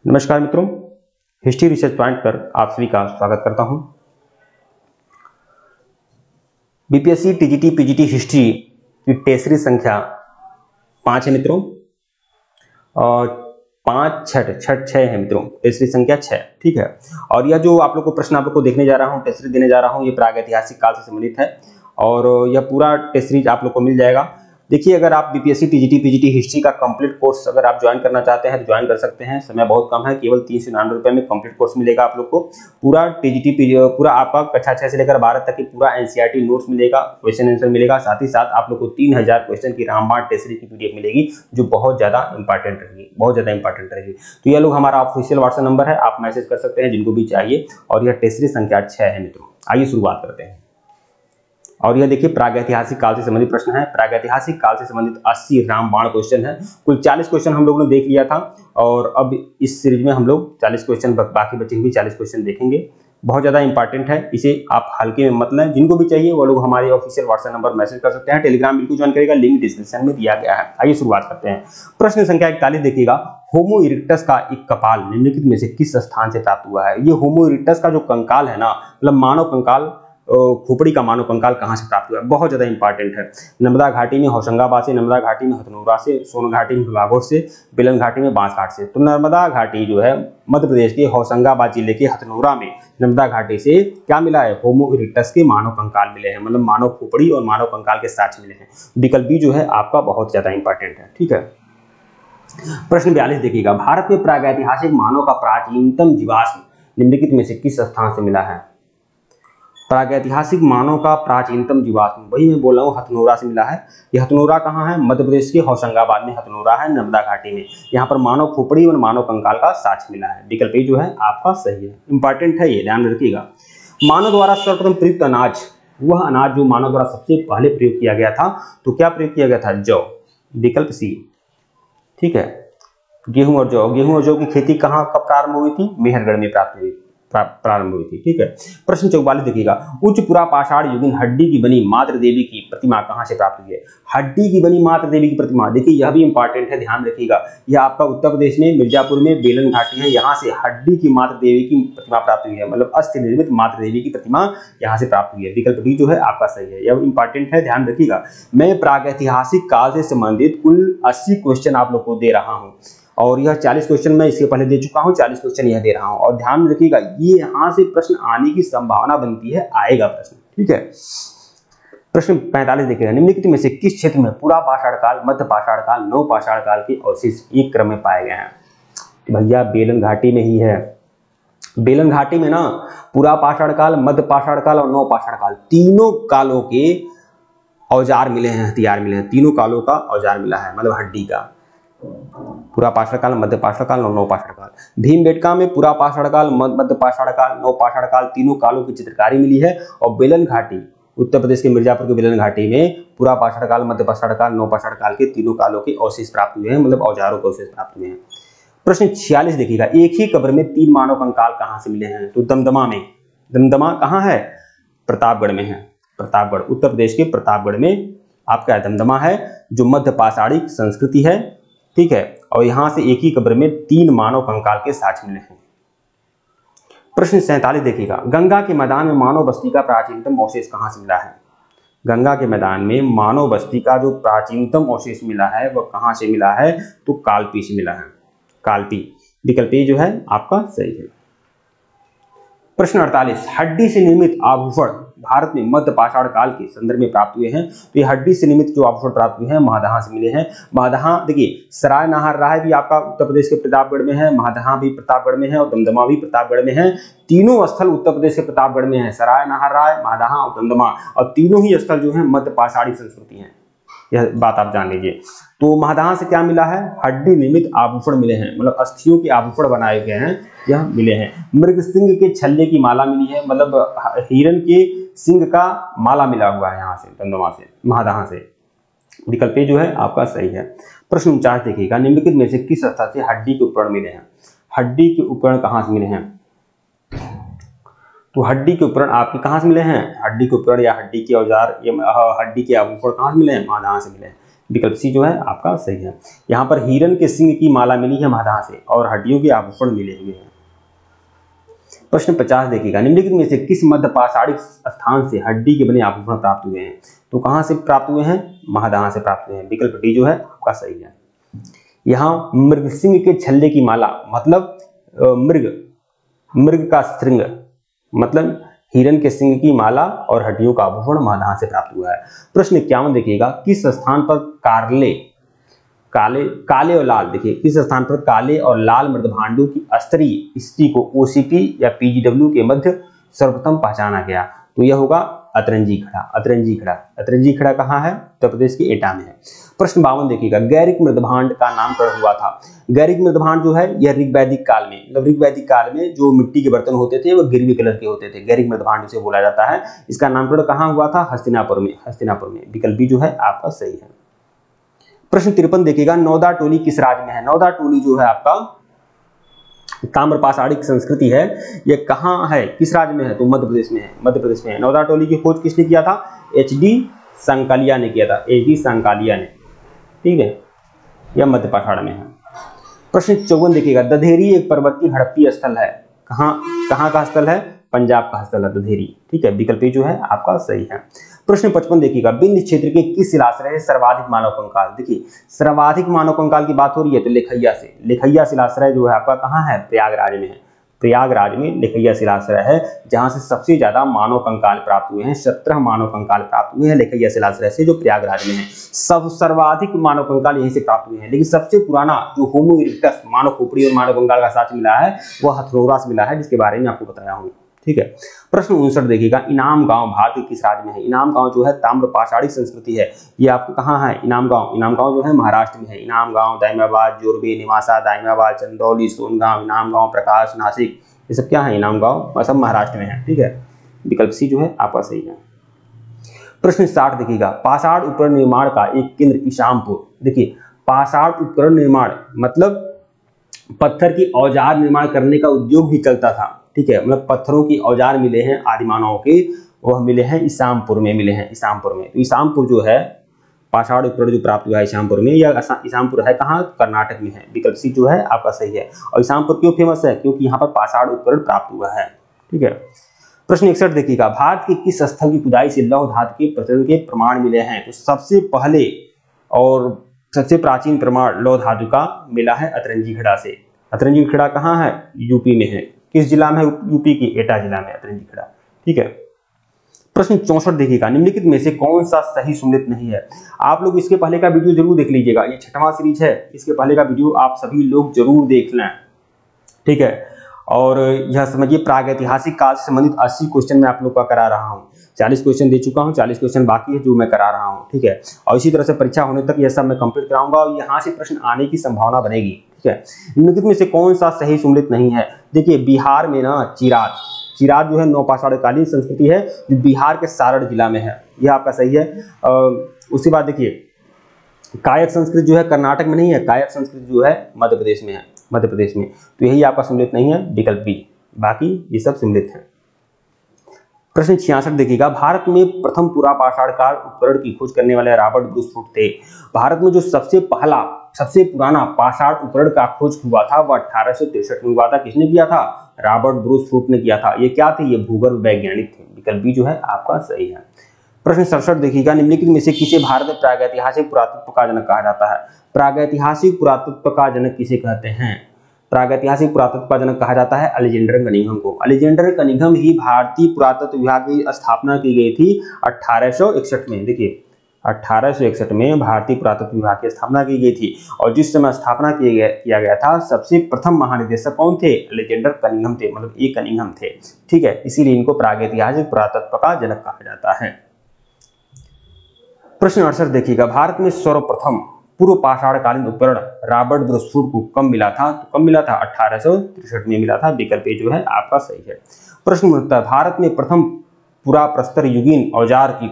नमस्कार मित्रों, history research point पर आप सभी का स्वागत करता हूं। बीपीएससी टीजीटी पीजीटी हिस्ट्री की टेस्टरी संख्या 5 है मित्रों, और 5 छठ है मित्रों, टेस्टरी संख्या 6। ठीक है। और यह जो आप लोग को प्रश्न आप लोग को देखने जा रहा हूं, टेस्टरी देने जा रहा हूं, ये प्रागैतिहासिक काल से संबंधित है और यह पूरा टेस्टरी आप लोग को मिल जाएगा। देखिए, अगर आप बीपीएससी टीजीटी पीजीटी हिस्ट्री का कंप्लीट कोर्स अगर आप ज्वाइन करना चाहते हैं तो ज्वाइन कर सकते हैं। समय बहुत कम है, केवल 399 रुपए में कंप्लीट कोर्स मिलेगा आप लोग को। पूरा टीजीटी पूरा आपका कक्षा 6 से लेकर 12 तक की पूरा एनसीईआरटी नोट्स मिलेगा, क्वेश्चन आंसर मिलेगा। साथ ही साथ आप लोग को 3000 क्वेश्चन की रामबाण टेस्टरी की पीडीएफ मिलेगी, जो बहुत ज्यादा इंपॉर्टेंट रहेगी, बहुत ज्यादा इंपॉर्टेंट रहेगी। तो यह लोग हमारा ऑफिशियल व्हाट्सएप नंबर है, आप मैसेज कर सकते हैं जिनको भी चाहिए। और यह टेस्टरी संख्या 6 है मित्रों। आइए शुरुआत करते हैं। और यह देखिए, प्रागैतिहासिक काल से संबंधित प्रश्न है। प्रागैतिहासिक काल से संबंधित 80 रामबाण क्वेश्चन है। कुल 40 क्वेश्चन हम लोगों ने देख लिया था और अब इस सीरीज में हम लोग 40 क्वेश्चन, बाकी बचे हुए 40 क्वेश्चन देखेंगे। बहुत ज्यादा इंपॉर्टेंट है, इसे आप हल्के में मत लें। जिनको भी चाहिए वो लोग हमारे ऑफिशियल व्हाट्सएप नंबर मैसेज कर सकते हैं। टेलीग्राम बिल्कुल ज्वाइन करेगा, लिंक डिस्क्रिप्शन में दिया गया है। आइए शुरुआत करते हैं। प्रश्न संख्या 41 देखिएगा, होमो इरेक्टस का एक कपाल निम्नलिखित में से किस स्थान से प्राप्त हुआ है? ये होमो इरेक्टस का जो कंकाल है ना, मतलब मानव कंकाल, खोपड़ी का मानव कंकाल कहां से प्राप्त हुआ है? बहुत ज्यादा इंपॉर्टेंट है। नर्मदा घाटी में होशंगाबाद से, नर्मदा घाटी में हथनोरा से, सोन घाटी में लाहौर से, बेलन घाटी में बांसघाट से। तो नर्मदा घाटी जो है मध्य प्रदेश के होशंगाबाद जिले के हथनोरा में नर्मदा घाटी से क्या मिला है? होमो इरेक्टस के मानव कंकाल मिले हैं, मतलब मानव खोपड़ी और मानव कंकाल के साक्ष्य मिले हैं। विकल्प बी जो है आपका बहुत ज्यादा इंपॉर्टेंट है। ठीक है। प्रश्न 42 देखिएगा, भारत में प्रागैतिहासिक मानव का प्राचीनतम जीवाश्म निम्नलिखित में से किस स्थान से मिला है? प्रागैतिहासिक मानव का प्राचीनतम जीवाश्म, वही मैं बोल रहा हूँ, हथनोरा से मिला है। ये हथनोरा कहाँ है? मध्य प्रदेश के होशंगाबाद में हथनोरा है, नर्मदा घाटी में। यहाँ पर मानव खोपड़ी और मानव कंकाल का साक्ष्य मिला है। विकल्प जो है आपका सही है, इंपॉर्टेंट है, ये ध्यान रखिएगा। मानव द्वारा सर्वप्रथम प्रयुक्त अनाज, वह अनाज जो मानव द्वारा सबसे पहले प्रयोग किया गया था, तो क्या प्रयोग किया गया था? जौ। विकल्प सी। ठीक है। गेहूं और जौ की खेती कहाँ कब प्रारंभ हुई थी? मेहरगढ़ में प्रारंभ हुई थी। ठीक है। प्रश्न 44 देखिएगा, उच्च पुरापाषाण युगीन हड्डी की बनी मातृ देवी की प्रतिमा कहां से प्राप्त हुई है? हड्डी की बनी मातृ देवी की प्रतिमा, देखिए यह भी इंपॉर्टेंट है, ध्यान रखिएगा। यह आपका उत्तर प्रदेश में मिर्जापुर में बेलन घाटी है, यहाँ से हड्डी की मातृ देवी की प्रतिमा प्राप्त हुई है, मतलब अस्थि निर्मित मातृ देवी की प्रतिमा यहाँ से प्राप्त हुई है। विकल्प डी जो है आपका सही है, यह इंपॉर्टेंट है, ध्यान रखिएगा। मैं प्रागैतिहासिक काल से संबंधित कुल 80 क्वेश्चन आप लोग को दे रहा हूँ और यह 40 क्वेश्चन मैं इसके पहले दे चुका हूं, 40 क्वेश्चन यह दे रहा हूं। और ध्यान रखिएगा, ये यहां से प्रश्न आने की संभावना बनती है, आएगा प्रश्न। ठीक है। प्रश्न 45 देखिएगा, निम्नलिखित में से किस क्षेत्र में पुरापाषाण काल, मध्य पाषाण काल, नवपाषाण काल के अवशेष एक क्रम में पाए गए हैं? तो भैया बेलन घाटी में ही है। बेलन घाटी में ना पुरापाषाण काल, मध्य पाषाण काल और नवपाषाण काल, तीनों कालों के औजार मिले हैं, हथियार मिले हैं। तीनों कालों का औजार मिला है, मतलब हड्डी का। पुरापाषाण काल, मध्य पाषाण काल और नवपाषाण काल। भीमबेटका में पुरापाषाण काल, मध्य पाषाण काल, नवपाषाण काल, तीनों कालों की चित्रकारी मिली है। और बेलन घाटी, उत्तर प्रदेश के मिर्जापुर के बेलन घाटी में पुरापाषाण काल, मध्य पाषाण काल, नवपाषाण काल के तीनों कालों के अवशेष प्राप्त हुए हैं, मतलब औजारों के अवशेष प्राप्त हुए हैं। प्रश्न 46 देखिएगा, एक ही कब्र में 3 मानव कंकाल कहां से मिले हैं? तो दमदमा में। दमदमा कहां है? प्रतापगढ़ में है। प्रतापगढ़, उत्तर प्रदेश के प्रतापगढ़ में आपका दमदमा है, जो मध्य पाषाणिक संस्कृति है। ठीक है। और यहां से एक ही कब्र में 3 मानव कंकाल के साक्ष्य मिले हैं। प्रश्न 47 देखिएगा, गंगा के मैदान में मानव बस्ती का प्राचीनतम अवशेष कहां से मिला है? गंगा के मैदान में मानव बस्ती का जो प्राचीनतम अवशेष मिला है वह कहां से मिला है? तो कालपी से मिला है। कालपी। विकल्प जो है आपका सही है। प्रश्न 48, हड्डी से निर्मित आभूषण भारत में मध्य पाषाण काल के संदर्भ में प्राप्त हुए हैं। तो ये हड्डी से निर्मित जो आभूषण प्राप्त हुए हैं महदहा से मिले हैं। महदहा देखिए, सराय नाहर राय भी आपका उत्तर प्रदेश के प्रतापगढ़ में है, महदहा भी प्रतापगढ़ में है और दमदमा भी प्रतापगढ़ में है। तीनों स्थल उत्तर प्रदेश के प्रतापगढ़ में है, सराय नाहर राय, महदहा और दमदमा। और तीनों ही स्थल जो है मध्य पाषाणी संस्कृति है, यह बात आप जान लीजिए। तो महदहा से क्या मिला है? हड्डी निर्मित आभूषण मिले हैं, मतलब अस्थियों के आभूषण बनाए गए हैं, यह मिले हैं। मृग सिंह के छल्ले की माला मिली है, मतलब हिरण के सिंह का माला मिला हुआ है यहाँ से, दमदमा से, महदहा से। विकल्प जो है आपका सही है। प्रश्न 49 देखिएगा, निम्नलिखित में से किस स्थल से हड्डी के उपकरण मिले हैं? हड्डी के उपकरण कहाँ से मिले हैं? तो हड्डी के उपकरण आपके कहाँ से मिले हैं? हड्डी के उपकरण या हड्डी के औजार या हड्डी के आभूषण कहाँ से मिले हैं? महदहा से मिले हैं। विकल्प सी जो है आपका सही है। यहाँ पर हिरन के सिंग की माला मिली है महादाह से और हड्डियों के आभूषण मिले हुए हैं। प्रश्न 50 देखिएगा, निम्नलिखित में से किस मध्य पाषाणिक स्थान से हड्डी के बने आभूषण प्राप्त हुए हैं? तो कहां से प्राप्त हुए हैं? महादाह से प्राप्त हुए हैं। विकल्प डी जो है आपका सही है। यहाँ मृगसिंह के छल्ले की माला मतलब मृग का श्रृंग मतलब हिरन के सिंह की माला और हड्डियों का आभूषण महादाह से प्राप्त हुआ है। प्रश्न 51 देखिएगा, किस स्थान पर काले और लाल, देखिए किस स्थान पर काले और लाल मृदभांडों की स्तरीय स्थिति को ओसीपी या पीजीडब्ल्यू के मध्य सर्वप्रथम पहचाना गया? तो यह होगा अतरंजी खड़ा। अतरंजी खड़ा कहाँ है? उत्तर प्रदेश के एटा में है। प्रश्न 52 देखिएगा, गैरिक मृदभांड का नामकरण हुआ था। गैरिक मृदभांड जो है यह ऋग्वैदिक काल में, मतलब ऋग्वैदिक काल में जो मिट्टी के बर्तन होते थे वो गिरवी कलर के होते थे, गैरिक मृदभांड उसे बोला जाता है। इसका नामकरण कहाँ हुआ था? हस्तिनापुर में। विकल्प बी जो है आपका सही है। प्रश्न 53 देखिएगा, नौदा टोली किस राज्य में है? नौदा टोली जो है आपका ताम्र पाषाणिक संस्कृति है, यह कहाँ है, किस राज्य में है? तो मध्य प्रदेश में है। नौदा टोली की खोज किसने किया था? एच.डी. सांकालिया ने किया था, ठीक है, यह मध्य पाषाण में है। प्रश्न 54 देखिएगा, दधेरी एक पर्वतीय हड़प्पीय स्थल है, कहाँ का स्थल है? पंजाब का स्थल है दधेरी, ठीक है। विकल्प जो है आपका सही है। प्रश्न 55 देखिएगा, विंध्य क्षेत्र के किस शिलाश्रय से सर्वाधिक मानव कंकाल? देखिए सर्वाधिक मानव कंकाल की बात हो रही है तो लेखैया शिलाश्रय जो है आपका कहाँ है? प्रयागराज में है। प्रयागराज में लेखैया शिलाश्रय है जहां से सबसे ज्यादा मानव कंकाल प्राप्त हुए हैं। 17 मानव कंकाल प्राप्त हुए हैं लेखैया शिलाश्रय से, जो प्रयागराज में है। सर्वाधिक मानव कंकाल यहीं से प्राप्त हुए हैं, लेकिन सबसे पुराना जो होमो इरेक्टस मानव खोपड़ी और मानव कंकाल का साक्ष्य मिला है वह हथनोरा से मिला है, जिसके बारे में आपको बताया हूँ, ठीक है। प्रश्न 59 देखिएगा, इनाम गांव भारत के किस राज्य में है? इनाम गांव जो है ताम्र पाषाणिक संस्कृति है, ये आपको कहाँ है? इनाम गांव जो है महाराष्ट्र में है। इनाम गांव, दाइमाबाद, जोरबे, निवासा, दाइमाबाद, चंदौली, सोनगांव, इनाम गांव, प्रकाश, नासिक, ये सब क्या है? इनाम गांव, सब महाराष्ट्र में है, ठीक है। विकल्प सी जो है आपका सही है। प्रश्न 60 देखिएगा, पाषाण उपकरण निर्माण का एक केंद्र ईशामपुर। देखिए पाषाण उपकरण निर्माण मतलब पत्थर की औजार निर्माण करने का उद्योग भी चलता था, ठीक है, मतलब पत्थरों की औजार मिले हैं आदिमानव के, वह मिले हैं ईशामपुर में। तो ईशामपुर जो है पाषाण उपकरण जो प्राप्त हुआ है ईशामपुर में, यह ईशामपुर है कहाँ? कर्नाटक में है। विकल्प सी जो है आपका सही है। और ईशामपुर क्यों फेमस है? क्योंकि यहाँ पर पाषाण उपकरण प्राप्त हुआ है, ठीक है। प्रश्न 61 देखिएगा, भारत के किस स्थल की खुदाई से लौह धातु के प्रचलन के प्रमाण मिले हैं? तो सबसे पहले और सबसे प्राचीन प्रमाण लौह धातु का मिला है अतरंजी खेड़ा से। अतरंजी खेड़ा कहाँ है? यूपी में है। किस जिला में? यूपी के एटा जिला में अतरंजी खेड़ा, ठीक है। प्रश्न 64 देखिएगा, निम्नलिखित में से कौन सा सही सुमेलित नहीं है? आप लोग इसके पहले का वीडियो जरूर देख लीजिएगा, ये 6वां सीरीज है, इसके पहले का वीडियो आप सभी लोग जरूर देख लें, ठीक है। और यह समझिए प्रागैतिहासिक काल से संबंधित 80 क्वेश्चन मैं आप लोग का करा रहा हूँ। 40 क्वेश्चन दे चुका हूँ, 40 क्वेश्चन बाकी है जो मैं करा रहा हूँ, ठीक है। और इसी तरह से परीक्षा होने तक यह सब मैं कंप्लीट कराऊंगा और यहाँ से प्रश्न आने की संभावना बनेगी, ठीक है। निम्नलिखित में से कौन सा सही सुमेलित नहीं है? देखिए बिहार में ना चिराद जो है नौपाषाणकालीन संस्कृति है, जो बिहार के सारण जिला में है, यह आपका सही है। उसके बाद देखिए कायक संस्कृति जो है कर्नाटक में नहीं है, कायक संस्कृति जो है मध्य प्रदेश में है, तो यही आपका सम्मिलित नहीं है, विकल्प बी। बाकी ये सब सम्मिलित है। प्रश्न 66 देखिएगा, भारत में प्रथम पूरा पाषाण काल उपकरण की खोज करने वाले रॉबर्ट ब्रूस फुट थे। भारत में जो सबसे पुराना पाषाण उपकरण का खोज हुआ था वह 1863 में हुआ था। किसने किया था? रॉबर्ट ब्रूस फुट ने किया था। ये क्या थे? ये भूगर्भ वैज्ञानिक थे। विकल्प बी जो है आपका सही है। प्रश्न 67 देखिएगा, निम्नलिखित में से किसे भारत में प्रागैतिहासिक पुरातत्व का जनक कहा जाता है? प्रागैतिहासिक पुरातत्व का जनक किसे कहते हैं? प्रागैतिहासिक पुरातत्व का जनक कहा जाता है अलेक्जेंडर कनिंघम को। अलेक्जेंडर कनिंघम ही भारतीय पुरातत्व विभाग की स्थापना की गई थी 1861 में। देखिए 1861 में भारतीय पुरातत्व विभाग की स्थापना की गई थी और जिस समय स्थापना किया गया था सबसे प्रथम महानिदेशक कौन थे? अलेक्जेंडर कनिंघम थे, मतलब ए कनिंघम थे, ठीक है। इसीलिए इनको प्रागैतिहासिक पुरातत्व का जनक कहा जाता है। प्रश्न 68 देखिएगा, भारत में सर्वप्रथम पूर्व पाषाणकालीन उपकरण रॉबर्ट ब्रूस फुट को कब मिला था? तो कब मिला था? 1863 में मिला था। विकल्प ए जो है आपका सही है। प्रश्न 69, भारत में प्रथम पूरा प्रस्तर युगीन औजार की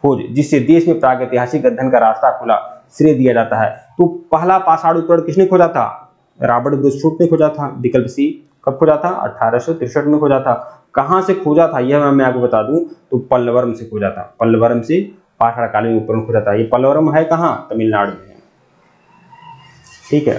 खोज जिससे देश में प्रागैतिहासिक अध्ययन का रास्ता खुला श्रेय दिया जाता है। तो पहला पाषाण उपकरण किसने खोजा था? रॉबर्ट ब्रूस फुट ने खोजा था। विकल्प सी। कब खोजा था? 1863 में खोजा था। कहां से खोजा था यह मैं आपको बता दूं तो पल्लवरम से खोजा था, पल्लवरम से पाषाण काल में प्रमुख हो जाता है। ये पलवरम है कहाँ, तमिलनाडु में। ठीक है,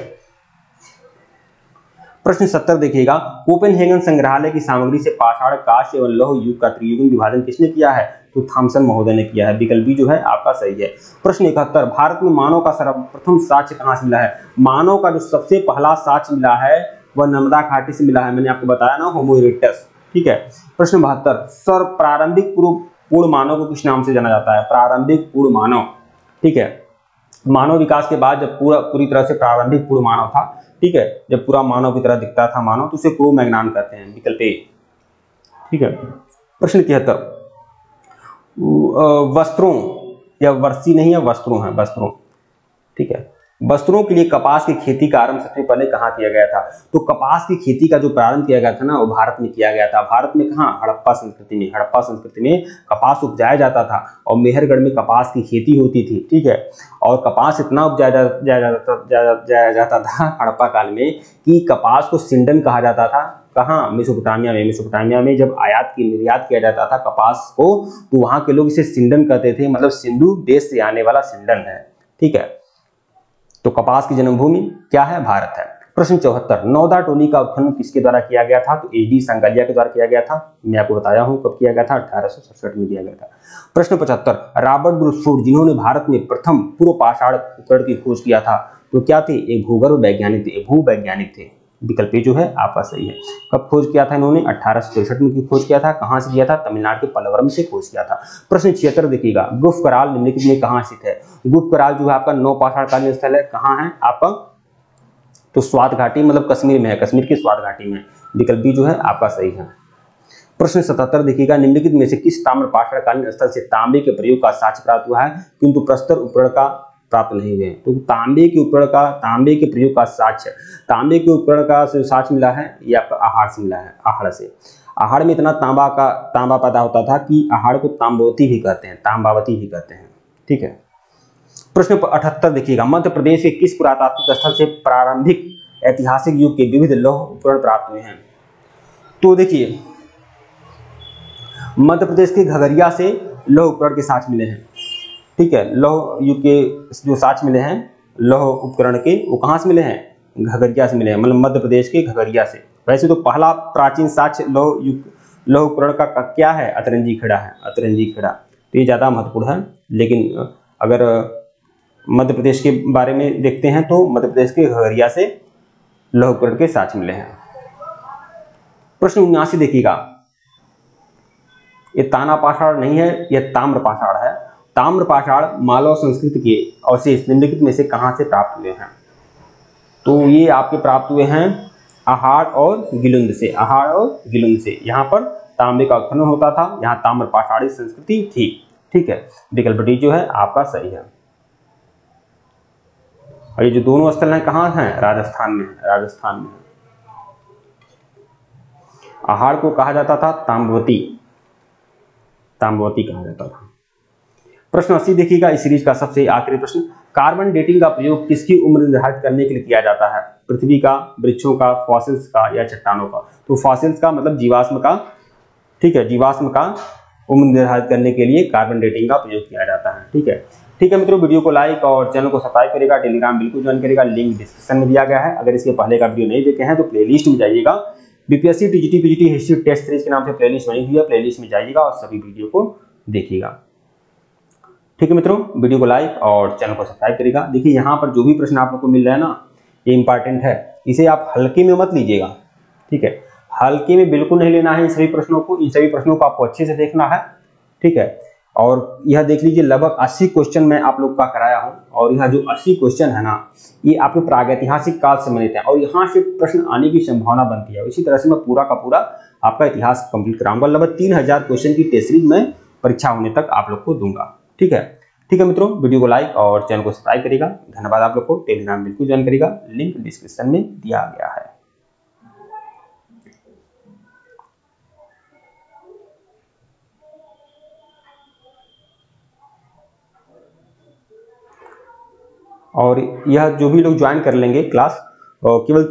प्रश्न 70 देखिएगा, कोपेनहेगन संग्रहालय की सामग्री से पाषाण, कांस्य एवं लौह युग का त्रियुगीन विभाजन किसने किया है? तो थॉमसन महोदय ने किया है। विकल्प बी जो है आपका सही है। प्रश्न 71, भारत में मानव का सर्वप्रथम साक्ष्य कहां से मिला है? मानव का जो सबसे पहला साक्ष्य मिला है वह नर्मदा घाटी से मिला है। मैंने आपको बताया ना, होमो इरेक्टस। ठीक है, प्रश्न 72, सर प्रारंभिक पूर्ण मानव को किस नाम से जाना जाता है? प्रारंभिक पूर्ण मानव। ठीक है, मानव विकास के बाद जब पूरी तरह से प्रारंभिक पूर्ण मानव था, ठीक है, जब पूरा मानव की तरह दिखता था मानव, तो उसे क्रो मैग्नान कहते हैं। विकल्प ए। ठीक है, प्रश्न 73, वस्त्रों या वर्षी नहीं है, वस्त्रों है, वस्त्रों। ठीक है, वस्त्रों के लिए कपास की खेती का आरंभ सबसे पहले कहाँ किया गया था? तो कपास की खेती का जो प्रारंभ किया गया था ना, वो भारत में किया गया था। भारत में कहाँ? हड़प्पा संस्कृति में। हड़प्पा संस्कृति में कपास उपजाया जाता था और मेहरगढ़ में कपास की खेती होती थी। ठीक है, और कपास इतना उपजाया जाता था हड़प्पा काल में कि कपास को सिंडन कहा जाता था। कहाँ? मेसोपोटामिया में। मेसोपोटामिया में जब आयात की निर्यात किया जाता था कपास को, तो वहां के लोग इसे सिंडन कहते थे, मतलब सिंधु देश से आने वाला सिंडन है। ठीक है, तो कपास की जन्मभूमि क्या है? भारत है। प्रश्न 74, नौदा टोली का उत्खनन किसके द्वारा किया गया था? तो एच.डी. सांगलिया के द्वारा किया गया था। मैं आपको बताया हूं कब किया गया था, 1867 में किया गया था। प्रश्न 75, रॉबर्ट ब्रूसफोर्ड जिन्होंने भारत में प्रथम पूर्व पाषाण उपकरण की खोज किया था, तो क्या थे? एक भूगर्भ वैज्ञानिक थे, भूवैज्ञानिक थे। विकल्प ए जो है आपका सही है। कब खोज किया था इन्होंने? 1863 में खोज किया था। कहां से किया था? तमिलनाडु के पलवरम से खोज किया था। प्रश्न 76 देखिएगा, गुफ कराल निम्नलिखित में कहां स्थित है? गुफ कराल जो है आपका नौ पाषाण कालीन स्थल है। कहां है आपका? तो स्वात घाटी, मतलब कश्मीर में है, कश्मीर की स्वात घाटी में। विकल्प बी जो है आपका सही है। प्रश्न 77 देखिएगा, निम्नलिखित में से किस ताम्र पाषाण कालीन स्थल से तांबे के प्रयोग का साक्ष्य प्राप्त हुआ है किंतु प्रस्तर उपकरण का प्राप्त नहीं हुए? तो तांबे के प्रयोग का साक्ष्य, तांबे के उपकरण का साक्ष्य मिला है, ये आपका आहार से मिला है। आहार से, आहार में इतना तांबा पैदा होता था कि आहार को तांबावती भी कहते हैं, तांबावती भी कहते हैं। ठीक है, प्रश्न 78 देखिएगा, मध्य प्रदेश के किस पुरातात्विक स्थल से प्रारंभिक ऐतिहासिक युग के विविध लौह उपकरण प्राप्त हुए हैं? तो देखिए, मध्य प्रदेश के घगरिया से लौह उपकरण के साक्ष्य मिले हैं। ठीक है, लौह युग के जो साक्ष्य मिले हैं लौह उपकरण के, वो कहां से मिले हैं? घगरिया से मिले हैं, मतलब मध्य प्रदेश के घगरिया से। वैसे तो पहला प्राचीन साक्ष्य लौह उपकरण का क्या है? अतरंजी खेड़ा है, अतरंजी खेड़ा। तो ये ज्यादा महत्वपूर्ण है, लेकिन अगर मध्य प्रदेश के बारे में देखते हैं तो मध्य प्रदेश के घगरिया से लौह उपकरण के साक्ष्य मिले हैं। प्रश्न 79 देखिएगा, ये ताना पाषाण नहीं है, यह ताम्र पाषाण है। ताम्र पाषाण मालव संस्कृति के अवशेष निम्नलिखित में से कहां से प्राप्त हुए हैं? तो ये आपके प्राप्त हुए हैं आहार और गिलुंद से। आहार और गिलुंद से यहाँ पर तांबे का उत्खनन होता था, यहाँ ताम्र पाषाणी संस्कृति थी। ठीक है, विकल्प डी जो है आपका सही है। और ये जो दोनों स्थल हैं कहाँ हैं? राजस्थान में, राजस्थान में। आहार को कहा जाता था ताम्रवती, ताम्रवती कहा जाता था। प्रश्न 80 देखिएगा, इस सीरीज का सबसे आखिरी प्रश्न, कार्बन डेटिंग का प्रयोग किसकी उम्र निर्धारित करने के लिए किया जाता है? पृथ्वी का, वृक्षों का, फॉसिल्स का या चट्टानों का? तो फॉसिल्स का मतलब जीवाश्म का। ठीक है, जीवाश्म का उम्र निर्धारित करने के लिए कार्बन डेटिंग का प्रयोग किया जाता है। ठीक है, ठीक है मित्रों, वीडियो को लाइक और चैनल को सब्सक्राइब करेगा, टेलीग्राम बिल्कुल ज्वाइन करेगा, लिंक डिस्क्रिप्शन में दिया गया है। अगर इसके पहले का वीडियो नहीं देखे हैं तो प्लेलिस्ट में जाइएगा, BPSC TGT PGT history test series के नाम से प्लेलिस्ट बनी हुई है, प्लेलिस्ट में जाइएगा और सभी वीडियो को देखिएगा। ठीक है मित्रों, वीडियो को लाइक और चैनल को सब्सक्राइब करेगा। देखिए यहाँ पर जो भी प्रश्न आप लोग को मिल रहा है ना, ये इंपॉर्टेंट है, इसे आप हल्के में मत लीजिएगा। ठीक है, हल्के में बिल्कुल नहीं लेना है इन सभी प्रश्नों को, इन सभी प्रश्नों को आपको अच्छे से देखना है। ठीक है, और यह देख लीजिए लगभग 80 क्वेश्चन मैं आप लोग का कराया हूं, और यह जो 80 क्वेश्चन है ना, ये आपके प्रागैतिहासिक काल से संबंधित है और यहाँ से प्रश्न आने की संभावना बनती है। इसी तरह से मैं पूरा का पूरा आपका इतिहास कंप्लीट कराऊंगा। लगभग 3000 क्वेश्चन की टेस्ट सीरीज में परीक्षा होने तक आप लोग को दूंगा। ठीक है मित्रों, वीडियो को लाइक और चैनल को सब्सक्राइब करेगा। धन्यवाद आप लोग को, टेलीग्राम बिल्कुल ज्वाइन करेगा, लिंक डिस्क्रिप्शन में दिया गया है। और यह जो भी लोग ज्वाइन कर लेंगे क्लास, केवल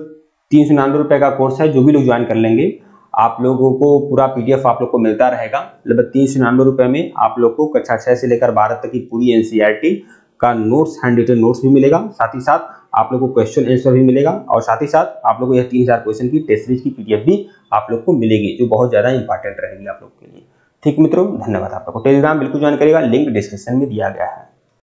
399 रुपये का कोर्स है, जो भी लोग ज्वाइन कर लेंगे आप लोगों को पूरा PDF आप लोग को मिलता रहेगा। लगभग 399 रुपये में आप लोग को कक्षा 6 से लेकर 12 तक की पूरी NCERT का नोट्स, हैंड रिटन नोट्स भी मिलेगा। साथ ही साथ आप लोग को क्वेश्चन आंसर भी मिलेगा और साथ ही साथ आप लोग को यह 3000 क्वेश्चन की टेस्ट सीरीज की PDF भी आप लोग को मिलेगी, जो बहुत ज़्यादा इंपॉर्टेंट रहेगी आप लोग के लिए। ठीक मित्रों, धन्यवाद। आप लोग को टेलीग्राम बिल्कुल ज्वाइन करेगा, लिंक डिस्क्रिप्शन में दिया गया है।